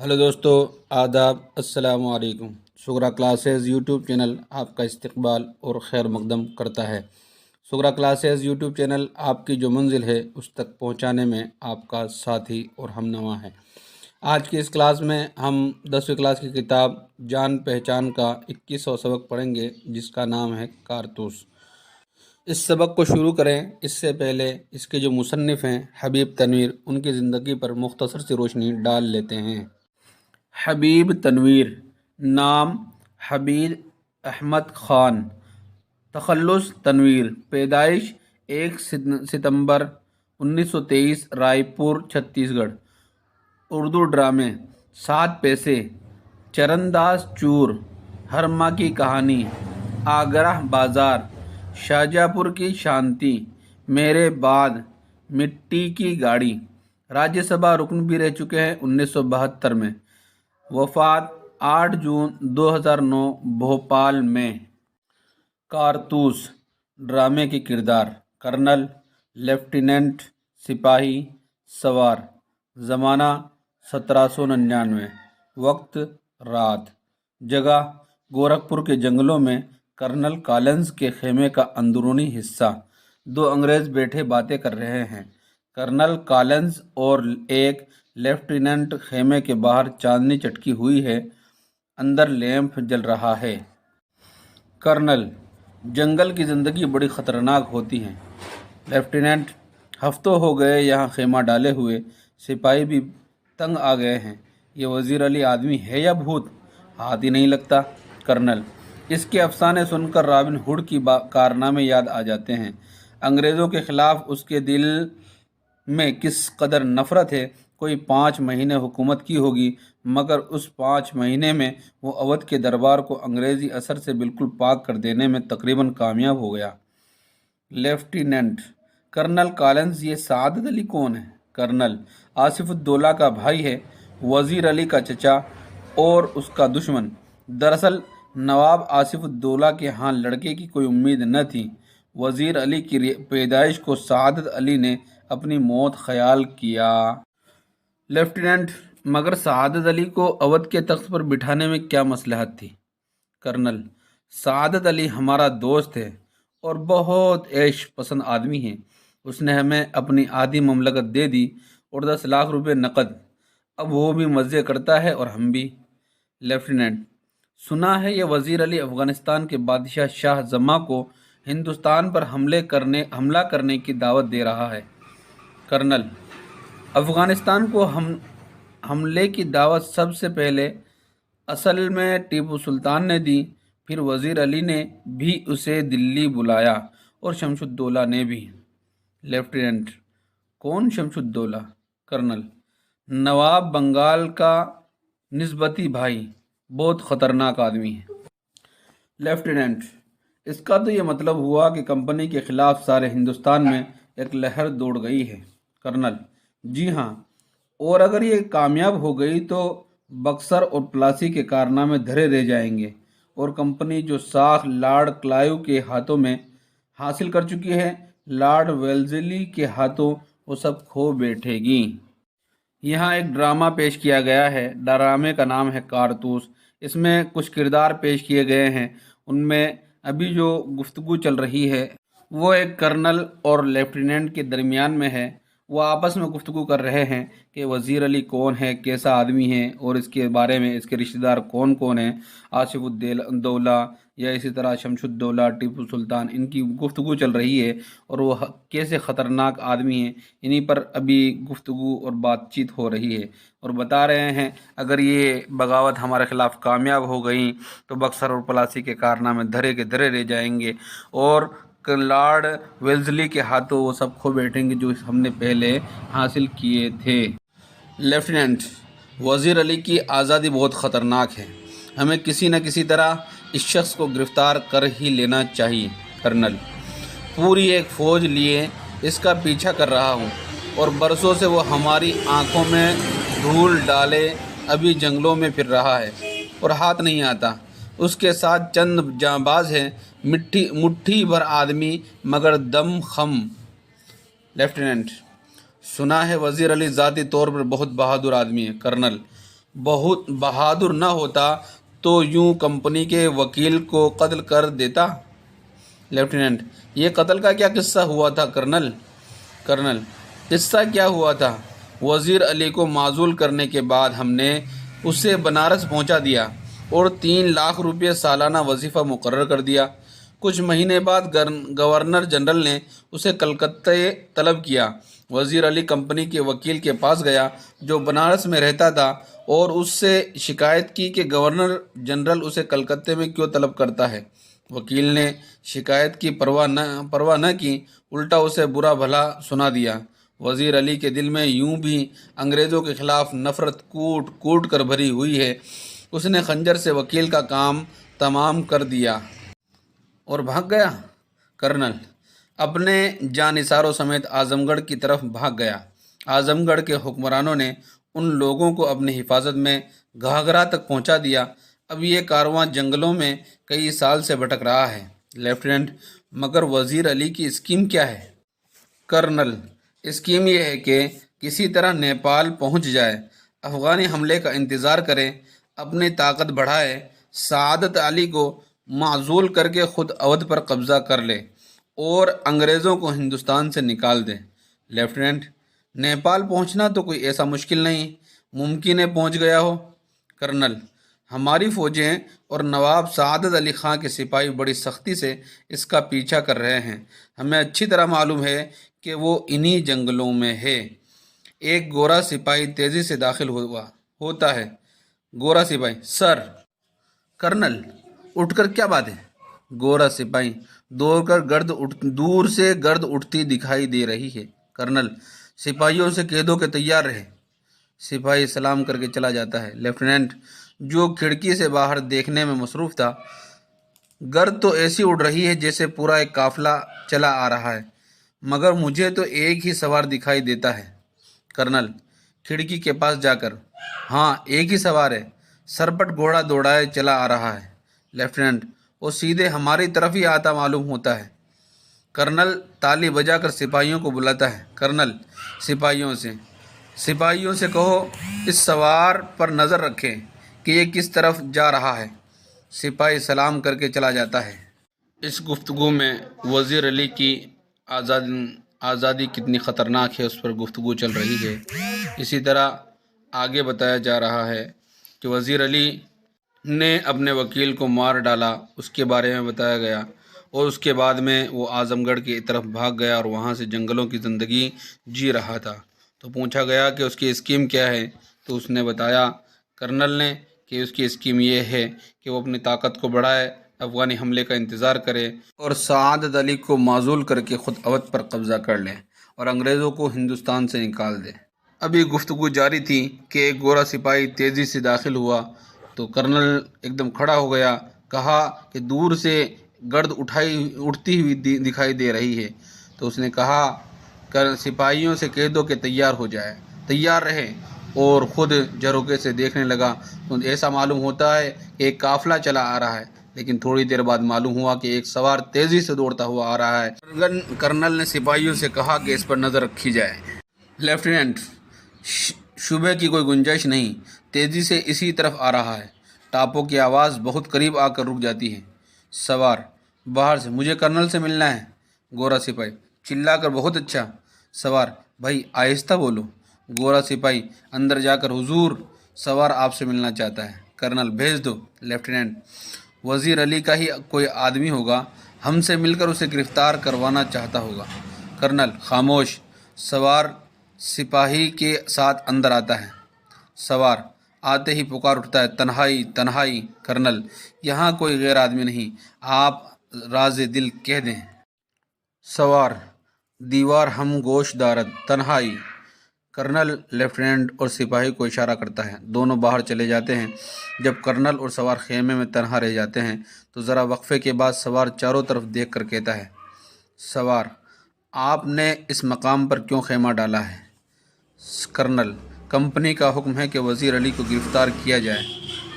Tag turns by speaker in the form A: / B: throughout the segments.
A: Hello दोस्तों, आदाब, अस्सलाम वालेकुम। शुगरा क्लासेस यूट्यूब चैनल आपका इस्तकबाल और खैर मकदम करता है। शुगरा क्लासेस यूट्यूब चैनल आपकी जो मंजिल है उस तक पहुंचाने में आपका साथी और हमनवा है। आज की इस क्लास में हम 10वीं क्लास की किताब जान पहचान का 21वां सबक पढ़ेंगे, जिसका नाम है कारतूस। इस सबक को शुरू करें इससे पहले इसके जो मुसन्निफ़ हैं हबीब तनवीर, उनकी ज़िंदगी पर मुख्तसर सी रोशनी डाल लेते हैं। हबीब तनवीर, नाम हबीब अहमद ख़ान, तखल्लुस तनवीर, पैदाइश 1 सितंबर 1923, रायपुर छत्तीसगढ़। उर्दू ड्रामे 7 पैसे, चरणदास चूर, हर माँ की कहानी, आगरा बाज़ार, शाहजहाँपुर की शांति, मेरे बाद, मिट्टी की गाड़ी। राज्यसभा रुकन भी रह चुके हैं 1972 में। वफ़ात 8 जून 2009 भोपाल में। कारतूस ड्रामे के किरदार: कर्नल, लेफ्टिनेंट, सिपाही, सवार। ज़माना 1799। वक्त रात। जगह गोरखपुर के जंगलों में कर्नल कॉलिंस के खेमे का अंदरूनी हिस्सा। 2 अंग्रेज़ बैठे बातें कर रहे हैं। कर्नल कॉलिंस और एक लेफ्टिनेंट खेमे के बाहर चांदनी चटकी हुई है, अंदर लैंप जल रहा है। कर्नल: जंगल की ज़िंदगी बड़ी ख़तरनाक होती है। लेफ्टिनेंट: हफ्तों हो गए यहाँ खेमा डाले हुए, सिपाही भी तंग आ गए हैं। ये वज़ीर अली आदमी है या भूत, हाथ ही नहीं लगता। कर्नल: इसके अफसाने सुनकर रॉबिन हुड की कारनामे याद आ जाते हैं। अंग्रेज़ों के ख़िलाफ़ उसके दिल में किस कदर नफ़रत है। कोई 5 महीने हुकूमत की होगी, मगर उस 5 महीने में वो अवध के दरबार को अंग्रेज़ी असर से बिल्कुल पाक कर देने में तकरीबन कामयाब हो गया। लेफ्टिनेंट: कर्नल कॉलिंस, ये सादत अली कौन है? कर्नल: आसिफुद्दौला का भाई है, वज़ीर अली का चचा और उसका दुश्मन। दरअसल नवाब आसिफुद्दौला के यहाँ लड़के की कोई उम्मीद न थी। वज़ीर अली की पैदाइश को सादत अली ने अपनी मौत ख्याल किया। लेफ्टिनेंट: मगर सादत अली को अवध के तख्त पर बिठाने में क्या मसलहत थी? कर्नल: सादत अली हमारा दोस्त है और बहुत ऐश पसंद आदमी है। उसने हमें अपनी आधी ममलकत दे दी और 10 लाख रुपए नकद। अब वो भी मज़े करता है और हम भी। लेफ्टिनेंट: सुना है ये वज़ीर अली अफ़गानिस्तान के बादशाह शाह जमा को हिंदुस्तान पर हमला करने की दावत दे रहा है। कर्नल: अफ़गानिस्तान को हमले की दावत सबसे पहले असल में टीपू सुल्तान ने दी, फिर वज़ीर अली ने भी उसे दिल्ली बुलाया और शमशुद्दौला ने भी। लेफ्टिनेंट: कौन शमशुद्दौला? कर्नल: नवाब बंगाल का निस्बती भाई, बहुत ख़तरनाक आदमी है। लेफ्टिनेंट: इसका तो ये मतलब हुआ कि कंपनी के ख़िलाफ़ सारे हिंदुस्तान में एक लहर दौड़ गई है। कर्नल: जी हाँ, और अगर ये कामयाब हो गई तो बक्सर और प्लासी के कारनामे धरे रह जाएंगे और कंपनी जो साख लॉर्ड क्लाइव के हाथों में हासिल कर चुकी है, लॉर्ड वेल्लेस्ली के हाथों वो सब खो बैठेगी। यहाँ एक ड्रामा पेश किया गया है। ड्रामे का नाम है कारतूस। इसमें कुछ किरदार पेश किए गए हैं। उनमें अभी जो गुफ्तगू चल रही है वो एक कर्नल और लेफ्टिनेंट के दरमियान में है। वो आपस में गुफ्तगू कर रहे हैं कि वज़ीर अली कौन है, कैसा आदमी है और इसके बारे में इसके रिश्तेदार कौन कौन हैं, आसिफुद्दौला या इसी तरह शमशुद्दौला, टीपू सुल्तान, इनकी गुफ्तगू चल रही है और वो कैसे ख़तरनाक आदमी हैं, इन्हीं पर अभी गुफ्तगू और बातचीत हो रही है। और बता रहे हैं अगर ये बगावत हमारे ख़िलाफ़ कामयाब हो गई तो बक्सर और प्लासी के कारनामे धरे के धरे रह जाएंगे और लॉर्ड वेल्लेस्ली के हाथों वो सब खो बैठेंगे जो हमने पहले हासिल किए थे। लेफ्टिनेंट: वज़ीर अली की आज़ादी बहुत ख़तरनाक है, हमें किसी न किसी तरह इस शख्स को गिरफ़्तार कर ही लेना चाहिए। कर्नल: पूरी एक फ़ौज लिए इसका पीछा कर रहा हूँ और बरसों से वो हमारी आंखों में धूल डाले अभी जंगलों में फिर रहा है और हाथ नहीं आता। उसके साथ चंद जांबाज हैं, मुट्ठी भर आदमी मगर दम खम। लेफ्टिनेंट: सुना है वज़ीर अली ज़ाती तौर पर बहुत बहादुर आदमी है। कर्नल: बहुत बहादुर न होता तो यूं कंपनी के वकील को कत्ल कर देता। लेफ्टिनेंट, ये कत्ल का क्या किस्सा हुआ था कर्नल? कर्नल, किस्सा क्या हुआ था? वज़ीर अली को माजूल करने के बाद हमने उसे बनारस पहुंचा दिया और 3 लाख रुपये सालाना वजीफ़ा मुकर्रर कर दिया। कुछ महीने बाद गवर्नर जनरल ने उसे कलकत्ते तलब किया। वज़ीर अली कंपनी के वकील के पास गया जो बनारस में रहता था और उससे शिकायत की कि गवर्नर जनरल उसे कलकत्ते में क्यों तलब करता है। वकील ने शिकायत की परवाह न की, उल्टा उसे बुरा भला सुना दिया। वज़ीर अली के दिल में यूं भी अंग्रेज़ों के ख़िलाफ़ नफ़रत कूट कूट कर भरी हुई है। उसने खंजर से वकील का काम तमाम कर दिया और भाग गया। कर्नल, अपने जानिसारों समेत आज़मगढ़ की तरफ भाग गया। आज़मगढ़ के हुक्मरानों ने उन लोगों को अपनी हिफाजत में घाघरा तक पहुंचा दिया। अब ये कारवां जंगलों में कई साल से भटक रहा है। लेफ्टिनेंट, मगर वज़ीर अली की स्कीम क्या है? कर्नल, स्कीम ये है कि किसी तरह नेपाल पहुंच जाए, अफ़गानी हमले का इंतज़ार करे, अपनी ताकत बढ़ाए, सआदत अली को माज़ूल करके ख़ुद अवध पर कब्ज़ा कर ले और अंग्रेज़ों को हिंदुस्तान से निकाल दे। लेफ्टिनेंट, नेपाल पहुंचना तो कोई ऐसा मुश्किल नहीं, मुमकिन है पहुंच गया हो। कर्नल, हमारी फ़ौजें और नवाब सआदत अली ख़ां के सिपाही बड़ी सख्ती से इसका पीछा कर रहे हैं। हमें अच्छी तरह मालूम है कि वो इन्हीं जंगलों में है। एक गोरा सिपाही तेज़ी से दाखिल हुआ होता है। गोरा सिपाही, सर। कर्नल, उठकर क्या बात है? गोरा सिपाही, दूर से गर्द उठती दिखाई दे रही है। कर्नल, सिपाहियों से कह दो कि तैयार रहे। सिपाही सलाम करके चला जाता है। लेफ्टिनेंट, जो खिड़की से बाहर देखने में मसरूफ़ था, गर्द तो ऐसी उड़ रही है जैसे पूरा एक काफिला चला आ रहा है, मगर मुझे तो एक ही सवार दिखाई देता है। कर्नल, खिड़की के पास जाकर, हाँ, एक ही सवार है, सरपट घोड़ा दौड़ाए चला आ रहा है। लेफ्टिनेंट, वो सीधे हमारी तरफ ही आता मालूम होता है। कर्नल ताली बजाकर सिपाहियों को बुलाता है। कर्नल सिपाहियों से कहो इस सवार पर नज़र रखें कि ये किस तरफ जा रहा है। सिपाही सलाम करके चला जाता है। इस गुफ्तगू में वज़ीर अली की आज़ादी कितनी ख़तरनाक है उस पर गुफ्तगू चल रही है। इसी तरह आगे बताया जा रहा है कि वज़ीर अली ने अपने वकील को मार डाला, उसके बारे में बताया गया और उसके बाद में वो आज़मगढ़ की तरफ भाग गया और वहाँ से जंगलों की ज़िंदगी जी रहा था। तो पूछा गया कि उसकी स्कीम क्या है, तो उसने बताया कर्नल ने कि उसकी स्कीम ये है कि वो अपनी ताकत को बढ़ाए, अफ़गानी हमले का इंतज़ार करे और सआदत अली को माज़ूल करके ख़ुद अवध पर कब्ज़ा कर ले और अंग्रेज़ों को हिंदुस्तान से निकाल दे। अभी गुफ्तगू जारी थी कि एक गोरा सिपाही तेज़ी से दाखिल हुआ तो कर्नल एकदम खड़ा हो गया। कहा कि दूर से गर्द उठती हुई दिखाई दे रही है। तो उसने कहा कर सिपाहियों से कह दो कि तैयार हो जाए, तैयार रहे, और ख़ुद झरोखे से देखने लगा तो ऐसा मालूम होता है कि एक काफ़िला चला आ रहा है। लेकिन थोड़ी देर बाद मालूम हुआ कि एक सवार तेज़ी से दौड़ता हुआ आ रहा है। कर्नल ने सिपाहियों से कहा कि इस पर नज़र रखी जाए। लेफ्टिनेंट, शुबह की कोई गुंजाइश नहीं, तेज़ी से इसी तरफ आ रहा है। टापों की आवाज़ बहुत करीब आकर रुक जाती है। सवार बाहर से, मुझे कर्नल से मिलना है। गोरा सिपाही चिल्लाकर, बहुत अच्छा। सवार, भाई आहिस्ता बोलो। गोरा सिपाही अंदर जाकर, हुजूर, सवार आपसे मिलना चाहता है। कर्नल, भेज दो। लेफ्टिनेंट, वज़ीर अली का ही कोई आदमी होगा, हमसे मिलकर उसे गिरफ्तार करवाना चाहता होगा। कर्नल, खामोश। सवार सिपाही के साथ अंदर आता है। सवार आते ही पुकार उठता है, तन्हाई तन्हाई। कर्नल, यहाँ कोई गैर आदमी नहीं, आप राज़े दिल कह दें। सवार, दीवार हम गोश दारद, तन्हाई। कर्नल लेफ्टिनेंट और सिपाही को इशारा करता है। दोनों बाहर चले जाते हैं। जब कर्नल और सवार खेमे में तन्हा रह जाते हैं तो ज़रा वक्फे के बाद सवार चारों तरफ देख कर कहता है, सवार, आपने इस मकाम पर क्यों खेमा डाला है? कर्नल, कंपनी का हुक्म है कि वज़ीर अली को गिरफ़्तार किया जाए।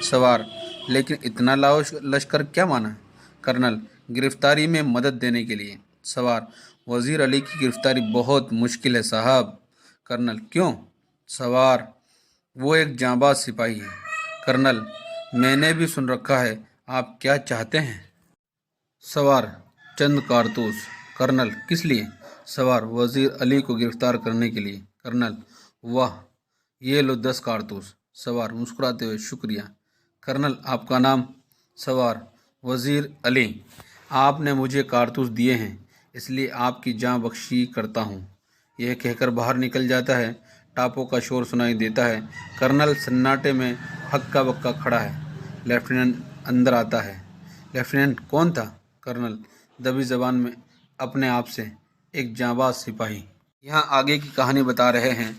A: सवार, लेकिन इतना लश्कर क्या माना? कर्नल, गिरफ़्तारी में मदद देने के लिए। सवार, वज़ीर अली की गिरफ़्तारी बहुत मुश्किल है साहब। कर्नल, क्यों? सवार, وہ ایک جانباز سپاہی ہے۔ کرنل: میں نے بھی سن رکھا ہے، آپ کیا چاہتے ہیں؟ سوار: چند کارتوس۔ کرنل: کس لیے؟ سوار: وزیر علی کو گرفتار کرنے کے لیے۔ کرنل: واہ، یہ لو 10 کارتوس۔ سوار مسکراتے ہوئے: شکریہ۔ کرنل: آپ کا نام؟ سوار: وزیر علی۔ آپ نے مجھے کارتوس دیے ہیں، اس لیے آپ کی جاں بخشی کرتا ہوں۔ یہ کہہ کر باہر نکل جاتا ہے۔ ٹاپوں کا شور سنائی دیتا ہے۔ کرنل سناٹے میں ہکا بکا کھڑا ہے۔ لیفٹیننٹ اندر آتا ہے۔ لیفٹیننٹ: کون تھا؟ کرنل دبی زبان میں: اپنے آپ سے، ایک جانباز سپاہی۔ یہاں آگے کی کہانی بتا رہے ہیں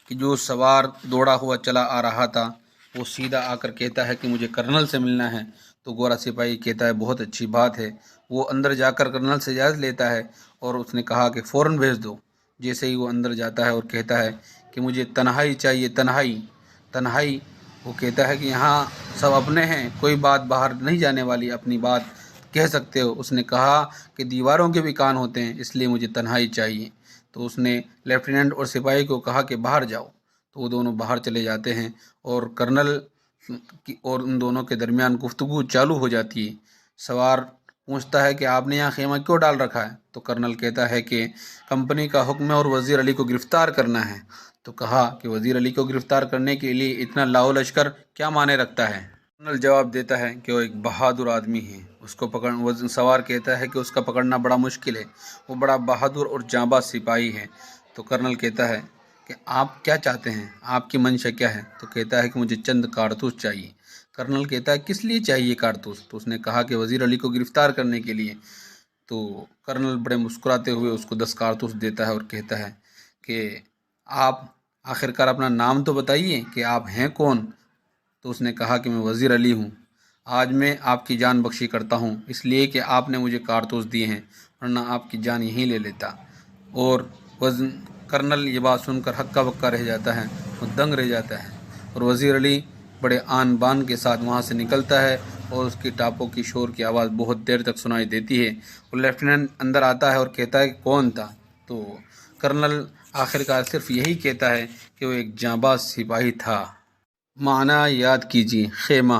A: کہ جو سوار دوڑا ہوا چلا آ رہا تھا وہ سیدھا آ کر کہتا ہے کہ مجھے کرنل سے ملنا ہے۔ تو گورا سپاہی کہتا ہے بہت اچھی بات ہے۔ وہ اندر جا کر کرنل سے اجازت لیتا ہے اور اس نے کہا کہ فوراً بھیج دو۔ جیسے ہی وہ اندر جاتا ہے اور کہتا ہے کہ مجھے تنہائی چاہیے، تنہائی تنہائی۔ وہ کہتا ہے کہ یہاں سب اپنے ہیں، کوئی بات باہر نہیں جانے والی، اپنی بات کہہ سکتے ہو۔ اس نے کہا کہ دیواروں کے بھی کان ہوتے ہیں، اس لیے مجھے تنہائی چاہیے۔ تو اس نے لیفٹیننٹ اور سپاہی کو کہا کہ باہر جاؤ۔ تو وہ دونوں باہر چلے جاتے ہیں اور کرنل اور ان دونوں کے درمیان گفتگو چالو ہو جاتی ہے۔ سوار پوچھتا ہے کہ آپ نے یہاں خیمہ کیوں ڈال رکھا ہے؟ تو کرنل کہتا ہے کہ کمپنی کا حکم ہے اور وزیر علی کو گرفتار کرنا ہے۔ تو کہا کہ وزیر علی کو گرفتار کرنے کے لیے اتنا لاؤ لشکر کیا معنی رکھتا ہے؟ کرنل جواب دیتا ہے کہ وہ ایک بہادر آدمی ہے، اس کو سوار کہتا ہے کہ اس کا پکڑنا بڑا مشکل ہے، وہ بڑا بہادر اور جانباز سپاہی ہے۔ تو کرنل کہتا ہے کہ آپ کیا چاہتے ہیں، آپ کی منشا کیا ہے؟ تو کہتا ہے کہ مجھے چند کارتوس چاہیے۔ کرنل کہتا ہے کس لیے چاہیے کارتوس؟ تو اس نے کہا کہ وزیر علی کو گرفتار کرنے کے لیے۔ تو کرنل بڑے مسکراتے ہوئے اس کو 10 کارتوس دیتا ہے اور کہتا ہے کہ آپ آخرکار اپنا نام تو بتائیے کہ آپ ہیں کون؟ تو اس نے کہا کہ میں وزیر علی ہوں، آج میں آپ کی جان بخشی کرتا ہوں اس لیے کہ آپ نے مجھے کارتوس دیے ہیں، ورنہ آپ کی جان یہیں لے لیتا۔ اور کرنل یہ بات سن کر ہکا بکا رہ جاتا ہے، وہ دنگ رہ جاتا ہے۔ اور وزیر علی بڑے آن بان کے ساتھ وہاں سے نکلتا ہے اور اس کی ٹاپوں کی شور کی آواز بہت دیر تک سنائی دیتی ہے۔ اور لیفٹیننٹ اندر آتا ہے اور کہتا ہے کہ کون تھا؟ تو کرنل آخرکار صرف یہی کہتا ہے کہ وہ ایک جانباز سپاہی تھا۔ معنی یاد کیجیے: خیمہ،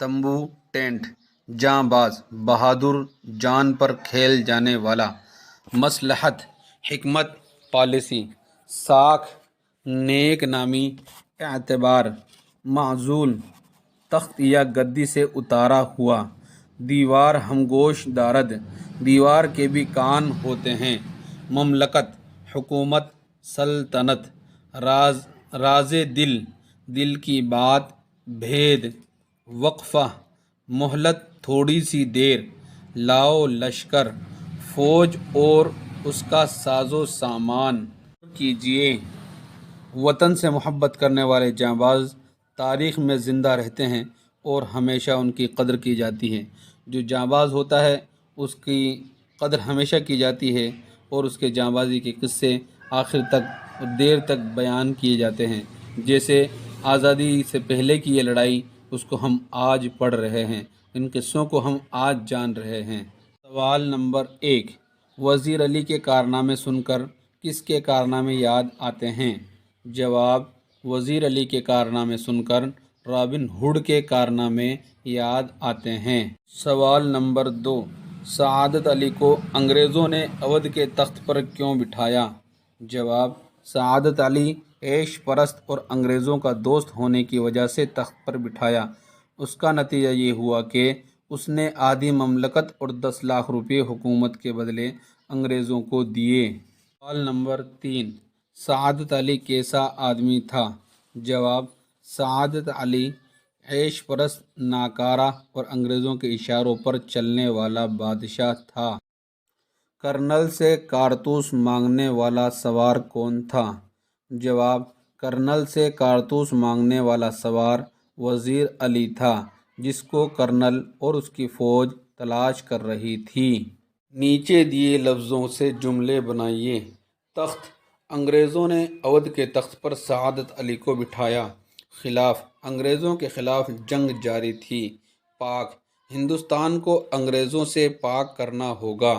A: تمبو، ٹینٹ۔ جاں باز، بہادر، جان پر کھیل جانے والا۔ مصلحت، حکمت، پالیسی۔ ساکھ، نیک نامی، اعتبار۔ معزول، تخت یا گدی سے اتارا ہوا۔ دیوار ہمگوش دارد، دیوار کے بھی کان ہوتے ہیں۔ مملکت، حکومت، سلطنت۔ راز دل، دل کی بات، بھید۔ وقفہ، مہلت، تھوڑی سی دیر۔ لاؤ لشکر، فوج اور اس کا ساز و سامان۔ کیجیے: وطن سے محبت کرنے والے جانباز تاریخ میں زندہ رہتے ہیں اور ہمیشہ ان کی قدر کی جاتی ہے۔ جو جانباز ہوتا ہے اس کی قدر ہمیشہ کی جاتی ہے اور اس کے جانبازی کے قصے آخر تک اور دیر تک بیان کیے جاتے ہیں۔ جیسے آزادی سے پہلے کی یہ لڑائی، اس کو ہم آج پڑھ رہے ہیں، ان قصوں کو ہم آج جان رہے ہیں۔ سوال نمبر 1: وزیر علی کے کارنامے سن کر کس کے کارنامے یاد آتے ہیں؟ جواب: وزیر علی کے کارنامے سن کر رابن ہوڈ کے کارنامے یاد آتے ہیں۔ سوال نمبر 2: سعادت علی کو انگریزوں نے اودھ کے تخت پر کیوں بٹھایا؟ جواب: سعادت علی عیش پرست اور انگریزوں کا دوست ہونے کی وجہ سے تخت پر بٹھایا۔ اس کا نتیجہ یہ ہوا کہ اس نے آدھی مملکت اور 10 لاکھ روپے حکومت کے بدلے انگریزوں کو دیے۔ سوال نمبر 3: سعادت علی کیسا آدمی تھا؟ جواب: سعادت علی عیش پرست، ناکارہ اور انگریزوں کے اشاروں پر چلنے والا بادشاہ تھا۔ کرنل سے کارتوس مانگنے والا سوار کون تھا؟ جواب: کرنل سے کارتوس مانگنے والا سوار وزیر علی تھا، جس کو کرنل اور اس کی فوج تلاش کر رہی تھی۔ نیچے دیے لفظوں سے جملے بنائیے۔ تخت: انگریزوں نے اودھ کے تخت پر سعادت علی کو بٹھایا۔ خلاف: انگریزوں کے خلاف جنگ جاری تھی۔ پاک: ہندوستان کو انگریزوں سے پاک کرنا ہوگا۔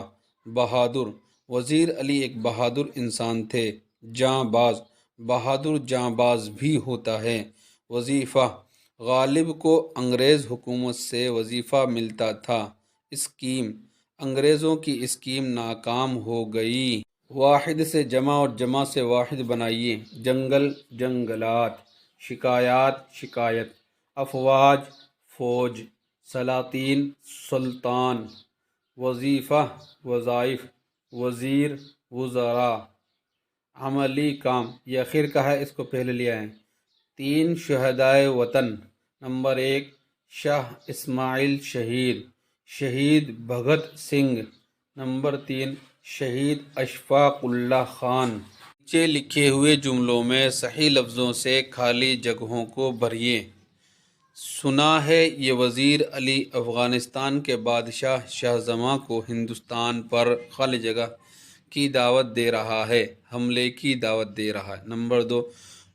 A: بہادر: وزیر علی ایک بہادر انسان تھے۔ جاں باز: بہادر جاں باز بھی ہوتا ہے۔ وظیفہ، غالب کو انگریز حکومت سے وظیفہ ملتا تھا۔ اسکیم، انگریزوں کی اسکیم ناکام ہو گئی۔ واحد سے جمع اور جمع سے واحد بنائیے۔ جنگل، جنگلات۔ شکایات، شکایت۔ افواج، فوج۔ سلاطین، سلطان۔ وظیفہ، وظائف۔ وزیر، وزراء۔ عملی کام، یہ اخیر کا ہے، اس کو پہلے لے آئیں۔ 3 شہدائے وطن۔ نمبر 1 شاہ اسماعیل شہید، شہید بھگت سنگھ۔ نمبر 3 شہید اشفاق اللہ خان۔ نیچے لکھے ہوئے جملوں میں صحیح لفظوں سے خالی جگہوں کو بھریے۔ سنا ہے یہ وزیر علی افغانستان کے بادشاہ شاہزماں کو ہندوستان پر خالی جگہ کی دعوت دے رہا ہے، حملے کی دعوت دے رہا ہے۔ نمبر 2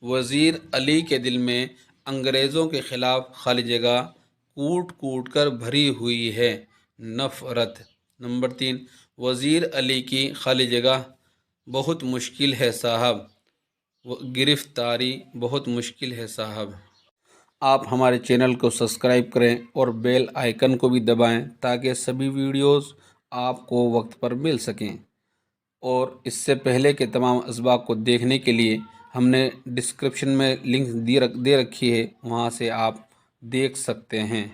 A: وزیر علی کے دل میں انگریزوں کے خلاف خالی جگہ کوٹ کوٹ کر بھری ہوئی ہے، نفرت۔ نمبر 3 وزیر علی کی خالی جگہ بہت مشکل ہے صاحب، گرفتاری بہت مشکل ہے صاحب۔ آپ ہمارے چینل کو سبسکرائب کریں اور بیل آئیکن کو بھی دبائیں تاکہ سبھی ویڈیوز آپ کو وقت پر مل سکیں۔ اور اس سے پہلے کے تمام اسباق کو دیکھنے کے لیے ہم نے ڈسکرپشن میں لنک دے رکھی ہے، وہاں سے آپ دیکھ سکتے ہیں۔